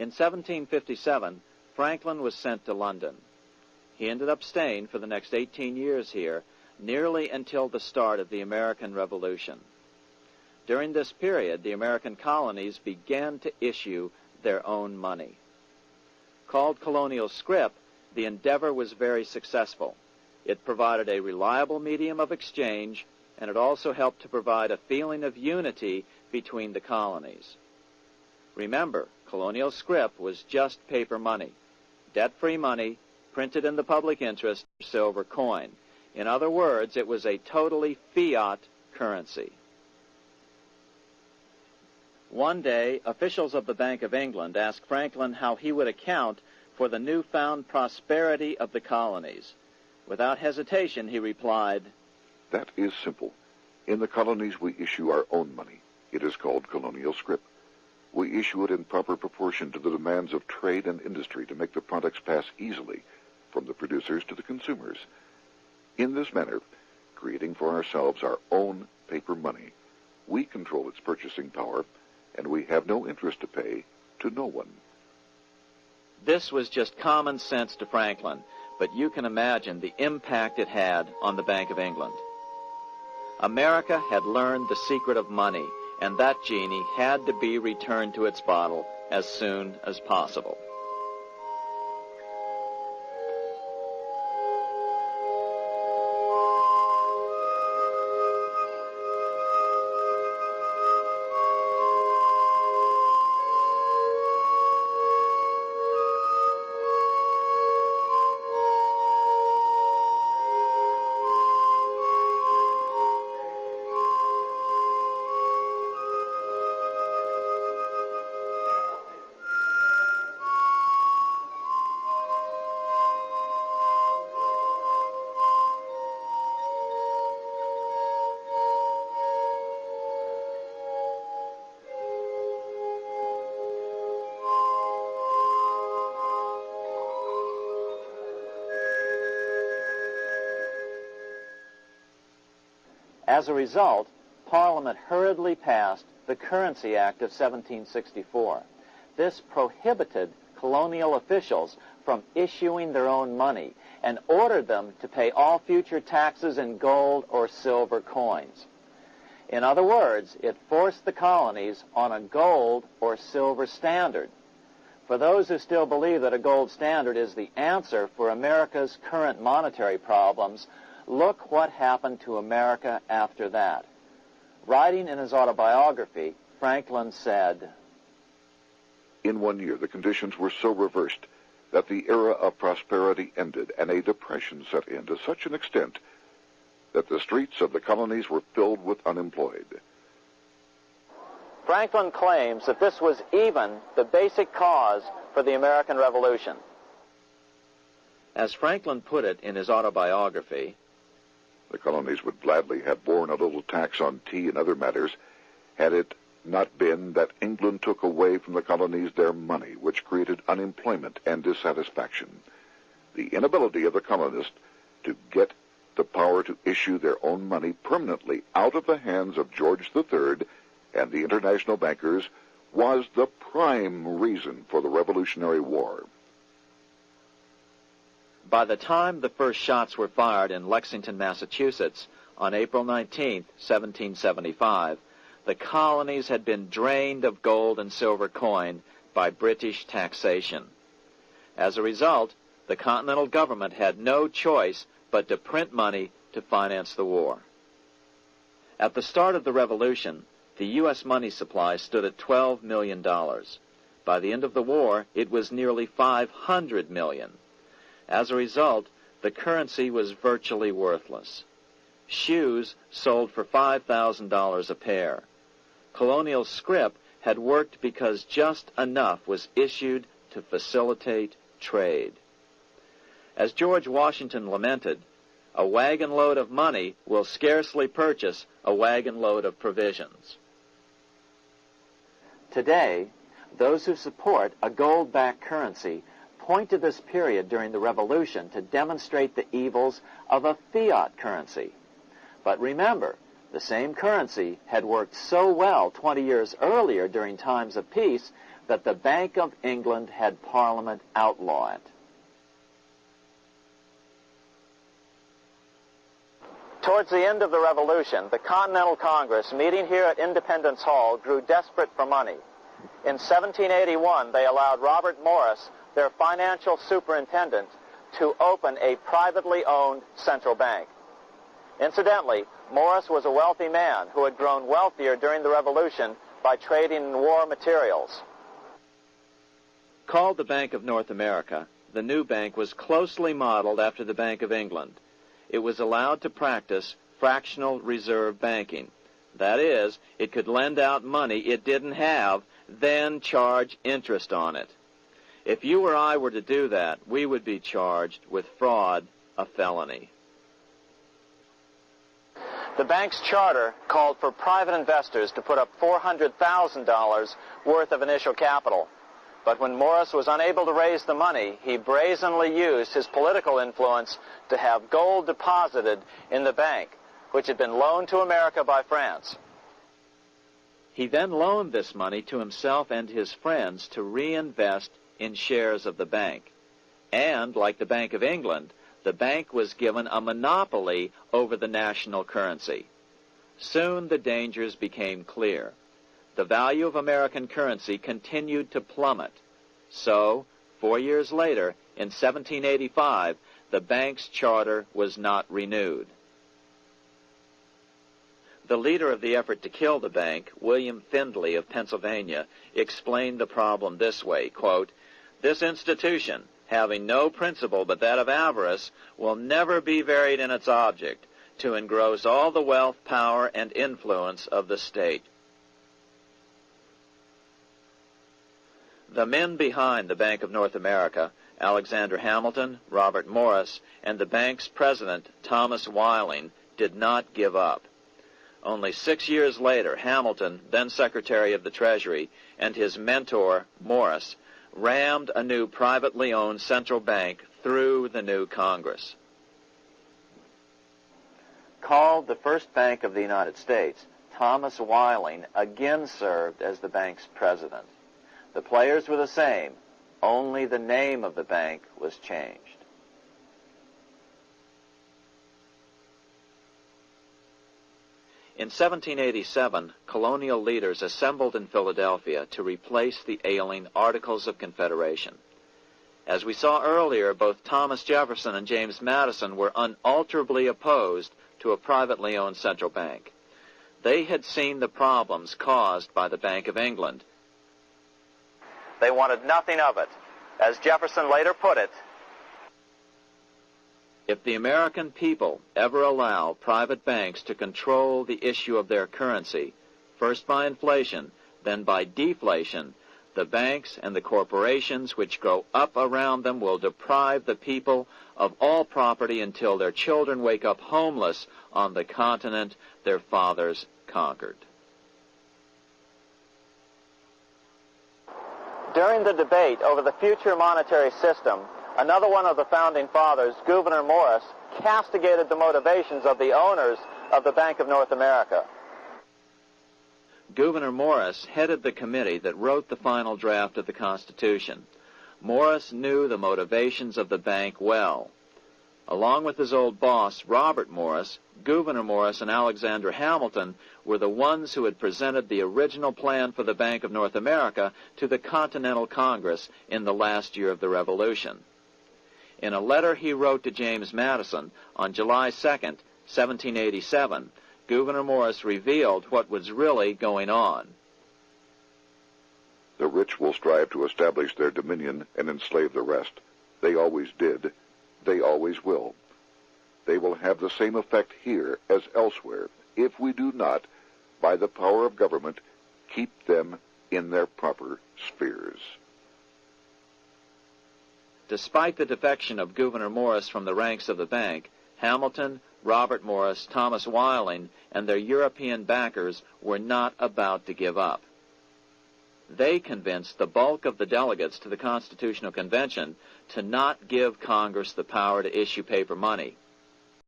In 1757, Franklin was sent to London. He ended up staying for the next 18 years here, nearly until the start of the American Revolution. During this period, the American colonies began to issue their own money. Called colonial scrip, the endeavor was very successful. It provided a reliable medium of exchange, and it also helped to provide a feeling of unity between the colonies. Remember, colonial scrip was just paper money, debt-free money, printed in the public interest, silver coin. In other words, it was a totally fiat currency. One day, officials of the Bank of England asked Franklin how he would account for the newfound prosperity of the colonies. Without hesitation, he replied, "That is simple. In the colonies, we issue our own money. It is called colonial scrip. We issue it in proper proportion to the demands of trade and industry to make the products pass easily from the producers to the consumers. In this manner, creating for ourselves our own paper money, we control its purchasing power, and we have no interest to pay to no one." This was just common sense to Franklin, but you can imagine the impact it had on the Bank of England. America had learned the secret of money, and that genie had to be returned to its bottle as soon as possible. As a result, Parliament hurriedly passed the Currency Act of 1764. This prohibited colonial officials from issuing their own money and ordered them to pay all future taxes in gold or silver coins. In other words, it forced the colonies on a gold or silver standard. For those who still believe that a gold standard is the answer for America's current monetary problems, look what happened to America after that. Writing in his autobiography, Franklin said, "In 1 year, the conditions were so reversed that the era of prosperity ended and a depression set in to such an extent that the streets of the colonies were filled with unemployed." Franklin claims that this was even the basic cause for the American Revolution. As Franklin put it in his autobiography, "The colonies would gladly have borne a little tax on tea and other matters had it not been that England took away from the colonies their money, which created unemployment and dissatisfaction. The inability of the colonists to get the power to issue their own money permanently out of the hands of George III and the international bankers was the prime reason for the Revolutionary War." By the time the first shots were fired in Lexington, Massachusetts, on April 19, 1775, the colonies had been drained of gold and silver coin by British taxation. As a result, the Continental government had no choice but to print money to finance the war. At the start of the Revolution, the U.S. money supply stood at $12 million. By the end of the war, it was nearly $500 million. As a result, the currency was virtually worthless. Shoes sold for $5,000 a pair. Colonial scrip had worked because just enough was issued to facilitate trade. As George Washington lamented, "A wagon load of money will scarcely purchase a wagon load of provisions." Today, those who support a gold-backed currency point to this period during the Revolution to demonstrate the evils of a fiat currency. But remember, the same currency had worked so well 20 years earlier during times of peace that the Bank of England had Parliament outlaw it. Towards the end of the Revolution, the Continental Congress, meeting here at Independence Hall, grew desperate for money. In 1781, they allowed Robert Morris, their financial superintendent, to open a privately owned central bank. Incidentally, Morris was a wealthy man who had grown wealthier during the Revolution by trading in war materials. Called the Bank of North America, the new bank was closely modeled after the Bank of England. It was allowed to practice fractional reserve banking. That is, it could lend out money it didn't have, then charge interest on it. If you or I were to do that, we would be charged with fraud, a felony. The bank's charter called for private investors to put up $400,000 worth of initial capital. But when Morris was unable to raise the money, he brazenly used his political influence to have gold deposited in the bank, which had been loaned to America by France. He then loaned this money to himself and his friends to reinvest in shares of the bank. And, like the Bank of England, the bank was given a monopoly over the national currency. Soon the dangers became clear. The value of American currency continued to plummet. So, 4 years later, in 1785, the bank's charter was not renewed. The leader of the effort to kill the bank, William Findley of Pennsylvania, explained the problem this way, quote, "This institution, having no principle but that of avarice, will never be varied in its object, to engross all the wealth, power, and influence of the state." The men behind the Bank of North America, Alexander Hamilton, Robert Morris, and the bank's president, Thomas Whiling, did not give up. Only 6 years later, Hamilton, then Secretary of the Treasury, and his mentor, Morris, rammed a new privately owned central bank through the new Congress. Called the first bank of the United States, Thomas Whiling again served as the bank's president. The players were the same, only the name of the bank was changed. In 1787, colonial leaders assembled in Philadelphia to replace the ailing Articles of Confederation. As we saw earlier, both Thomas Jefferson and James Madison were unalterably opposed to a privately owned central bank. They had seen the problems caused by the Bank of England. They wanted nothing of it. As Jefferson later put it, "If the American people ever allow private banks to control the issue of their currency, first by inflation, then by deflation, the banks and the corporations which grow up around them will deprive the people of all property until their children wake up homeless on the continent their fathers conquered." During the debate over the future monetary system, another one of the founding fathers, Gouverneur Morris, castigated the motivations of the owners of the Bank of North America. Gouverneur Morris headed the committee that wrote the final draft of the Constitution. Morris knew the motivations of the bank well. Along with his old boss, Robert Morris, Gouverneur Morris and Alexander Hamilton were the ones who had presented the original plan for the Bank of North America to the Continental Congress in the last year of the Revolution. In a letter he wrote to James Madison on July 2nd, 1787, Gouverneur Morris revealed what was really going on. "The rich will strive to establish their dominion and enslave the rest. They always did. They always will. They will have the same effect here as elsewhere if we do not, by the power of government, keep them in their proper spheres." Despite the defection of Gouverneur Morris from the ranks of the bank, Hamilton, Robert Morris, Thomas Whiling, and their European backers were not about to give up. They convinced the bulk of the delegates to the Constitutional Convention to not give Congress the power to issue paper money.